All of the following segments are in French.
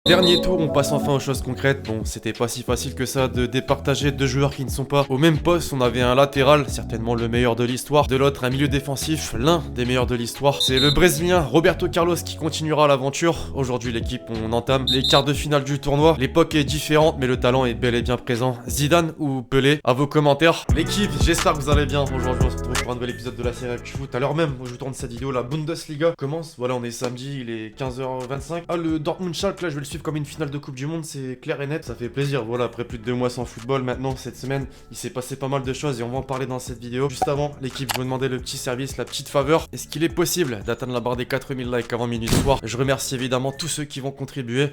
Dernier tour, on passe enfin aux choses concrètes. Bon, c'était pas si facile que ça de départager deux joueurs qui ne sont pas au même poste. On avait un latéral, certainement le meilleur de l'histoire. De l'autre, un milieu défensif, l'un des meilleurs de l'histoire. C'est le Brésilien Roberto Carlos qui continuera l'aventure. Aujourd'hui, l'équipe, on entame les quarts de finale du tournoi. L'époque est différente, mais le talent est bel et bien présent. Zidane ou Pelé? À vos commentaires. L'équipe, j'espère que vous allez bien. Aujourd'hui, on se retrouve pour un nouvel épisode de la série Actu Foot. À l'heure même où je tourne cette vidéo, la Bundesliga commence. Voilà, on est samedi, il est 15h25. Ah, le Dortmund-Schalke, là, je vais le suivre comme une finale de Coupe du Monde, c'est clair et net. Ça fait plaisir. Voilà, après plus de 2 mois sans football, maintenant, cette semaine, il s'est passé pas mal de choses et on va en parler dans cette vidéo. Juste avant, l'équipe, je vous demandais le petit service, la petite faveur. Est-ce qu'il est possible d'atteindre la barre des 4000 likes avant minuit soir? Je remercie évidemment tous ceux qui vont contribuer.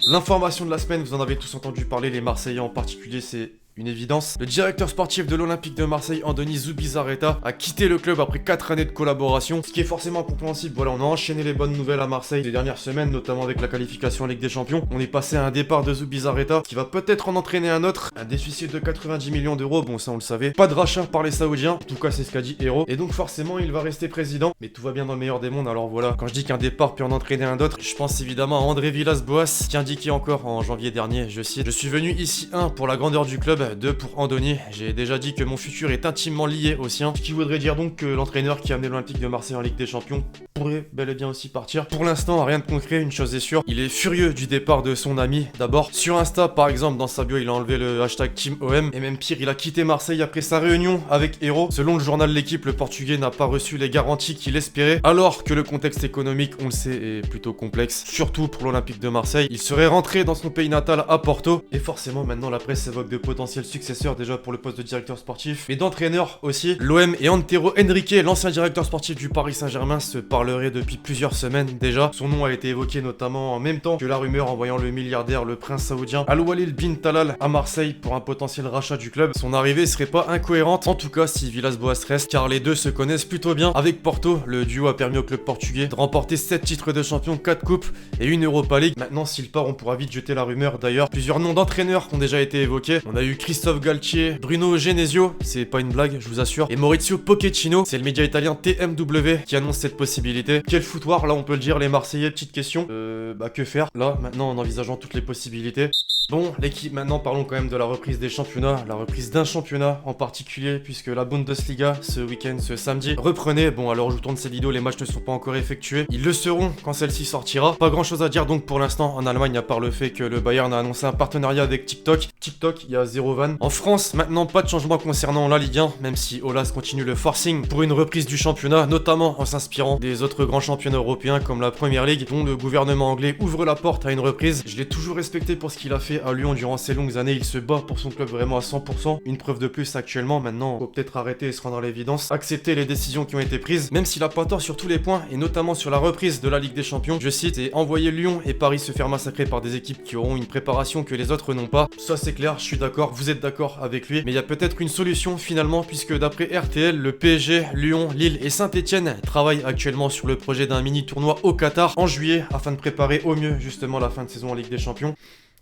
L'information de la semaine, vous en avez tous entendu parler, les Marseillais en particulier, c'est une évidence. Le directeur sportif de l'Olympique de Marseille, Andoni Zubizarreta, a quitté le club après 4 années de collaboration, ce qui est forcément incompréhensible. Voilà, on a enchaîné les bonnes nouvelles à Marseille les dernières semaines, notamment avec la qualification en Ligue des Champions. On est passé à un départ de Zubizarreta qui va peut-être en entraîner un autre, un déficit de 90 millions d'euros, bon ça on le savait. Pas de rachat par les Saoudiens, en tout cas c'est ce qu'a dit Hero, et donc forcément il va rester président, mais tout va bien dans le meilleur des mondes. Alors voilà, quand je dis qu'un départ peut en entraîner un autre, je pense évidemment à André Villas-Boas, qui indiquait encore en janvier dernier, je cite: « Je suis venu ici, 1 pour la grandeur du club, 2 pour Andoni. J'ai déjà dit que mon futur est intimement lié au sien. » Ce qui voudrait dire donc que l'entraîneur qui a amené l'Olympique de Marseille en Ligue des Champions pourrait bel et bien aussi partir. Pour l'instant, rien de concret, une chose est sûre, il est furieux du départ de son ami. D'abord, sur Insta par exemple, dans sa bio, il a enlevé le hashtag TeamOM, et même pire, il a quitté Marseille après sa réunion avec Hero. Selon le journal L'Équipe, le Portugais n'a pas reçu les garanties qu'il espérait, alors que le contexte économique, on le sait, est plutôt complexe, surtout pour l'Olympique de Marseille. Il serait rentré dans son pays natal à Porto, et forcément maintenant la presse évoque de potentiels successeurs déjà pour le poste de directeur sportif, mais d'entraîneur aussi. L'OM et Antero Henrique, l'ancien directeur sportif du Paris Saint-Germain, se parleraient depuis plusieurs semaines déjà. Son nom a été évoqué notamment en même temps que la rumeur envoyant le milliardaire, le prince saoudien Al-Walid bin Talal à Marseille pour un potentiel rachat du club. Son arrivée serait pas incohérente, en tout cas si Villas-Boas reste, car les deux se connaissent plutôt bien. Avec Porto, le duo a permis au club portugais de remporter 7 titres de champion, 4 coupes et une Europa League. Maintenant s'il part, on pourra vite jeter la rumeur. D'ailleurs, plusieurs noms d'entraîneurs ont déjà été évoqués. On a eu Christophe Galtier, Bruno Genesio, c'est pas une blague, je vous assure, et Maurizio Pochettino, c'est le média italien TMW qui annonce cette possibilité. Quel foutoir, là on peut le dire, les Marseillais. Petite question, que faire là maintenant en envisageant toutes les possibilités? Bon, l'équipe, maintenant parlons quand même de la reprise des championnats, la reprise d'un championnat en particulier, puisque la Bundesliga ce week-end, ce samedi, reprenait. Bon, alors je vous tourne cette vidéo, les matchs ne sont pas encore effectués, ils le seront quand celle-ci sortira. Pas grand chose à dire donc pour l'instant en Allemagne, à part le fait que le Bayern a annoncé un partenariat avec TikTok. TikTok, il y a 0 van. En France, maintenant pas de changement concernant la Ligue 1, même si Olas continue le forcing pour une reprise du championnat, notamment en s'inspirant des autres grands championnats européens comme la Premier League, dont le gouvernement anglais ouvre la porte à une reprise. Je l'ai toujours respecté pour ce qu'il a fait à Lyon durant ces longues années, il se bat pour son club vraiment à 100%, une preuve de plus actuellement. Maintenant, faut peut-être arrêter et se rendre à l'évidence, accepter les décisions qui ont été prises, même s'il a pas tort sur tous les points, et notamment sur la reprise de la Ligue des Champions. Je cite: « Et envoyer Lyon et Paris se faire massacrer par des équipes qui auront une préparation que les autres n'ont pas. » Ça c'est clair, je suis d'accord, vous êtes d'accord avec lui, mais il y a peut-être une solution finalement, puisque d'après RTL, le PSG, Lyon, Lille et Saint-Etienne travaillent actuellement sur le projet d'un mini-tournoi au Qatar en juillet, afin de préparer au mieux justement la fin de saison en Ligue des Champions.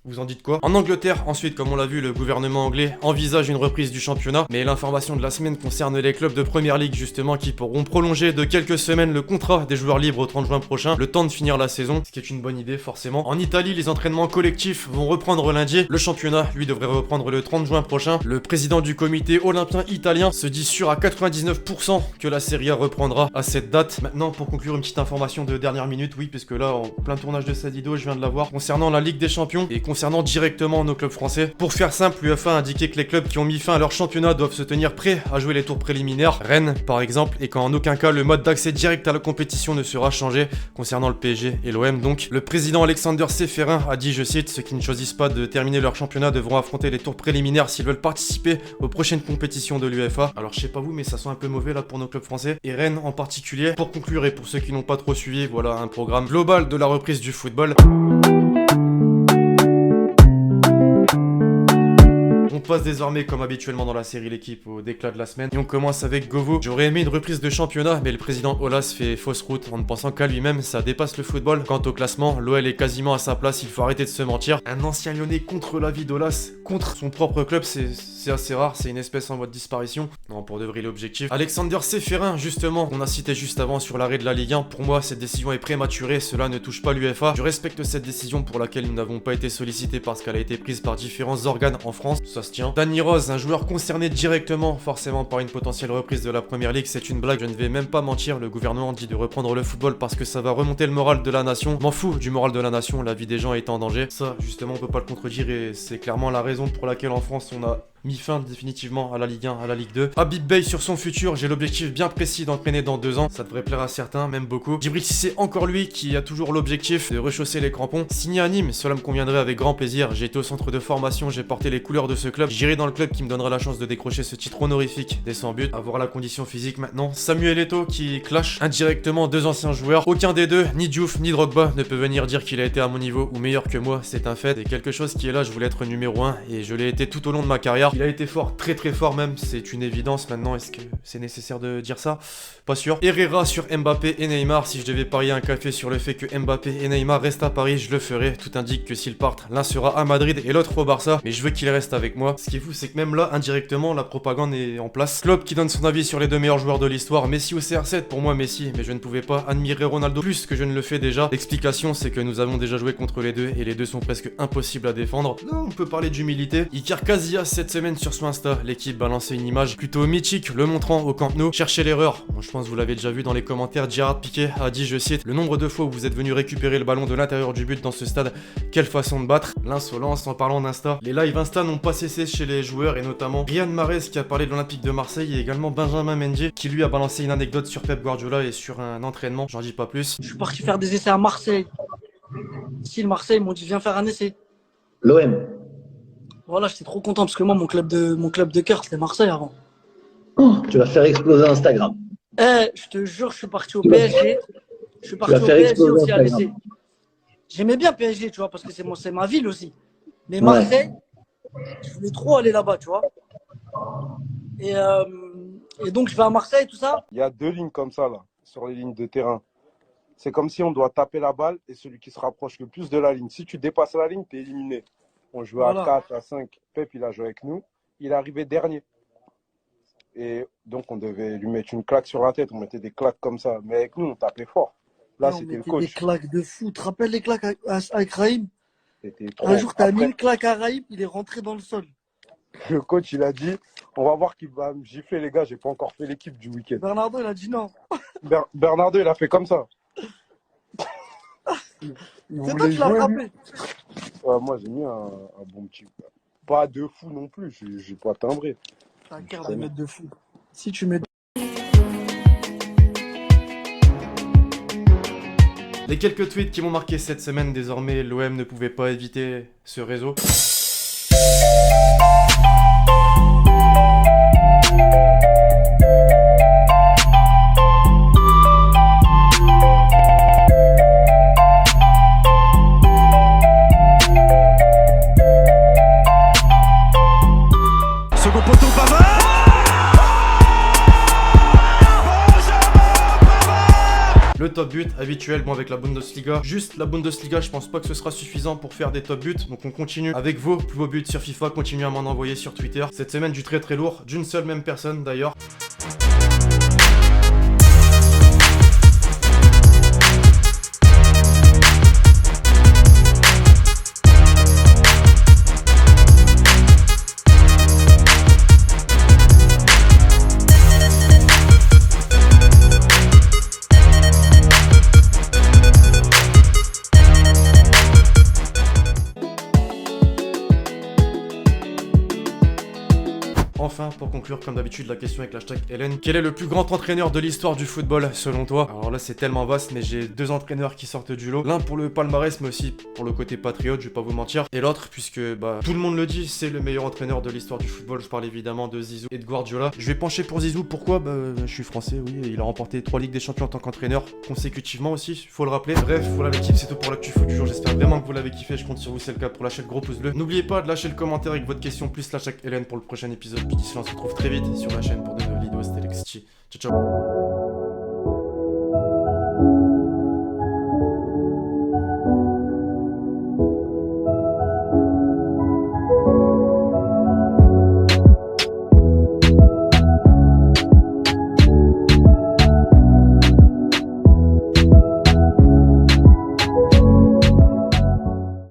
Vous en dites quoi? En Angleterre, ensuite, comme on l'a vu, le gouvernement anglais envisage une reprise du championnat, mais l'information de la semaine concerne les clubs de Première Ligue justement, qui pourront prolonger de quelques semaines le contrat des joueurs libres au 30 juin prochain, le temps de finir la saison, ce qui est une bonne idée forcément. En Italie, les entraînements collectifs vont reprendre lundi, le championnat lui devrait reprendre le 30 juin prochain. Le président du comité olympien italien se dit sûr à 99% que la Serie A reprendra à cette date. Maintenant, pour conclure, une petite information de dernière minute, oui, parce que là, en plein tournage de cette vidéo, je viens de la voir, concernant la Ligue des Champions et concernant directement nos clubs français. Pour faire simple, l'UEFA a indiqué que les clubs qui ont mis fin à leur championnat doivent se tenir prêts à jouer les tours préliminaires, Rennes par exemple, et qu'en aucun cas le mode d'accès direct à la compétition ne sera changé concernant le PSG et l'OM. Donc le président Alexander Seferin a dit, je cite: « Ceux qui ne choisissent pas de terminer leur championnat devront affronter les tours préliminaires s'ils veulent participer aux prochaines compétitions de l'UEFA. » Alors je sais pas vous, mais ça sent un peu mauvais là pour nos clubs français, et Rennes en particulier. Pour conclure, et pour ceux qui n'ont pas trop suivi, voilà un programme global de la reprise du football. passe désormais comme habituellement dans la série l'équipe au déclat de la semaine et on commence avec Govo. J'aurais aimé une reprise de championnat mais le président Olas fait fausse route en ne pensant qu'à lui-même, ça dépasse le football. Quant au classement, l'OL est quasiment à sa place, il faut arrêter de se mentir. Un ancien lyonnais contre l'avis d'Olas, contre son propre club, c'est assez rare, c'est une espèce en voie de disparition. Non, pour de vrai l'objectif. Alexander Seferin, justement, qu'on a cité juste avant sur l'arrêt de la Ligue 1, pour moi cette décision est prématurée, cela ne touche pas l'UEFA. Je respecte cette décision pour laquelle nous n'avons pas été sollicités parce qu'elle a été prise par différents organes en France, ça se tient. Danny Rose, un joueur concerné directement, forcément par une potentielle reprise de la Première Ligue, c'est une blague, je ne vais même pas mentir, le gouvernement dit de reprendre le football parce que ça va remonter le moral de la nation. M'en fous du moral de la nation, la vie des gens est en danger. Ça, justement, on peut pas le contredire et c'est clairement la raison pour laquelle en France on a mis fin définitivement à la Ligue 1, à la Ligue 2. Habib Beye sur son futur, j'ai l'objectif bien précis d'entraîner dans 2 ans. Ça devrait plaire à certains, même beaucoup. Djibril Cissé, encore lui, qui a toujours l'objectif de rechausser les crampons. Signé à Nîmes, cela me conviendrait avec grand plaisir. J'ai été au centre de formation, j'ai porté les couleurs de ce club. J'irai dans le club qui me donnera la chance de décrocher ce titre honorifique des 100 buts. Avoir la condition physique maintenant. Samuel Eto'o qui clash indirectement 2 anciens joueurs. Aucun des deux, ni Diouf ni Drogba, ne peut venir dire qu'il a été à mon niveau ou meilleur que moi. C'est un fait. Et quelque chose qui est là, je voulais être numéro 1 et je l'ai été tout au long de ma carrière. Il a été fort, très fort même, c'est une évidence maintenant. Est-ce que c'est nécessaire de dire ça? Pas sûr. Herrera sur Mbappé et Neymar, si je devais parier un café sur le fait que Mbappé et Neymar restent à Paris, je le ferais. Tout indique que s'ils partent, l'un sera à Madrid et l'autre au Barça, mais je veux qu'il reste avec moi. Ce qui est fou, c'est que même là, indirectement, la propagande est en place. Klopp qui donne son avis sur les 2 meilleurs joueurs de l'histoire, Messi ou CR7, pour moi Messi, mais je ne pouvais pas admirer Ronaldo plus que je ne le fais déjà. L'explication, c'est que nous avons déjà joué contre les deux et les deux sont presque impossibles à défendre. Là, on peut parler d'humilité. Iker Casillas cette semaine sur son Insta, l'équipe balançait une image plutôt mythique, le montrant au Camp Nou. Cherchez l'erreur. Bon, je pense que vous l'avez déjà vu dans les commentaires. Gerard Piqué a dit, je cite, le nombre de fois où vous êtes venu récupérer le ballon de l'intérieur du but dans ce stade, quelle façon de battre. L'insolence en parlant d'Insta. Les lives Insta n'ont pas cessé chez les joueurs et notamment Riyad Mahrez qui a parlé de l'Olympique de Marseille et également Benjamin Mendy qui lui a balancé une anecdote sur Pep Guardiola et sur un entraînement. J'en dis pas plus. Je suis parti faire des essais à Marseille. Si le Marseille ils m'ont dit viens faire un essai. L'OM. Voilà, j'étais trop content parce que moi mon club de cœur c'était Marseille avant. Oh, tu vas faire exploser Instagram. Je te jure, je suis parti au PSG. Je suis parti au faire PSG exploser aussi à Instagram. l'essai. J'aimais bien PSG, tu vois, parce que c'est ma ville aussi. Mais Marseille, je voulais trop aller là-bas, tu vois. Et donc je vais à Marseille, tout ça. Il y a 2 lignes comme ça, là, sur les lignes de terrain. C'est comme si on doit taper la balle et celui qui se rapproche le plus de la ligne. Si tu dépasses la ligne, tu es éliminé. On jouait à 4, à 5. Pep, il a joué avec nous. Il est arrivé dernier. Et donc, on devait lui mettre une claque sur la tête. On mettait des claques comme ça. Mais avec nous, on tapait fort. Là, c'était le coach. Des claques de fou. Tu te rappelles les claques avec Raïm? C'était trop. Un jour, tu as mis Après, une claque à Raïm, il est rentré dans le sol. le coach, il a dit, on va voir qui va me gifler, les gars. J'ai pas encore fait l'équipe du week-end. Bernardo, il a dit non. Bernardo, il a fait comme ça. C'est toi qui l'as frappé. Ouais, moi, j'ai mis un bon petit. Pas de fou non plus. J'ai pas timbré. T'as un quart de mètre de fou. Si tu mets. Les quelques tweets qui m'ont marqué cette semaine, désormais l'OM ne pouvait pas éviter ce réseau. Second poteau, Pavard. Le top but habituel, bon avec la Bundesliga, juste la Bundesliga, je pense pas que ce sera suffisant pour faire des top buts, donc on continue avec vos plus beaux buts sur FIFA, continuez à m'en envoyer sur Twitter. Cette semaine du très lourd, d'une seule même personne d'ailleurs. enfin, pour conclure, comme d'habitude, la question avec l'hashtag Hélène. Quel est le plus grand entraîneur de l'histoire du football, selon toi? Alors là, c'est tellement vaste, mais j'ai deux entraîneurs qui sortent du lot. L'un pour le palmarès, mais aussi pour le côté patriote, je vais pas vous mentir. Et l'autre, puisque bah, tout le monde le dit, c'est le meilleur entraîneur de l'histoire du football. Je parle évidemment de Zizou et de Guardiola. Je vais pencher pour Zizou. Pourquoi? Bah, je suis français, oui. Il a remporté 3 Ligues des Champions en tant qu'entraîneur consécutivement aussi, faut le rappeler. Bref, voilà l'équipe, c'est tout pour l'actu foot du jour. J'espère vraiment que vous l'avez kiffé. Je compte sur vous, c'est le cas, pour lâcher le gros pouce bleu. N'oubliez pas de lâcher le commentaire avec votre question, plus l'hashtag Hélène pour le prochain épisode. Puis d'ici là, on se retrouve très vite sur la chaîne pour de nouvelles vidéos. C'était Lexi. Ciao, ciao.